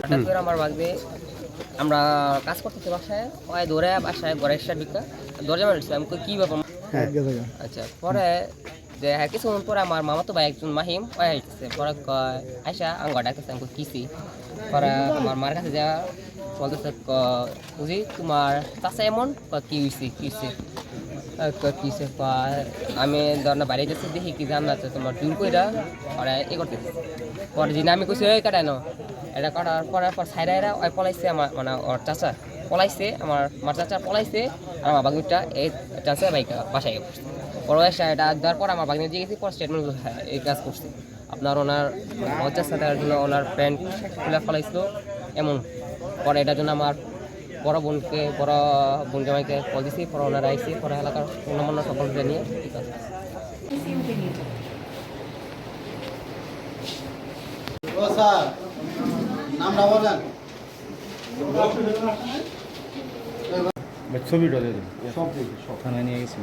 হঠাৎ করে আমার বাগবে আমরা কাজ করতেছি বাসায় ওই ধরে বাসায় ঘরে এসে ঢুকা দরজা মারছি আমি কই কি ব্যাপার আচ্ছা পরে যে কিছুক্ষণ পরে আমার মামাতো ভাই একজন মাহিম ওই আইতেছে পরে কয় আইসা আঙ্গা ডাকতেছে আমি কিসি পরে আমার মার কাছে যা বলতেছে বুঝি তোমার চাষা এমন কি হয়েছে কিসে আমি ধর বাইরে যাচ্ছি দেখি কি জান না তোমার দূর কইরা ওরা এ করতেছে পরে দিন আমি কইছি ওই কাটায় না এটা কাটার পর সাইডাইরা ওই পলাইছে আমার মানে ওর চাচা পলাইছে আমার চাচা পলাইছে আর আমার বাগনিটা এই চাচা বাইক বাসায় বসছে পরে এটা দেওয়ার পর আমার বাগনি দিয়ে গেছি পর স্টেটমেন্ট এই কাজ করছে আপনার ওনার মজার সাথে জন্য ওনার প্যান্ট খুলে ফলাইছিল এমন পরে এটার জন্য আমার বড় বোন জামাইকে কল দিছি পরে ওনারা আইসি পরে এলাকার অন্যান্য সকলকে নিয়ে ঠিক আছে ছবিটা সব থানায় নিয়ে গেছি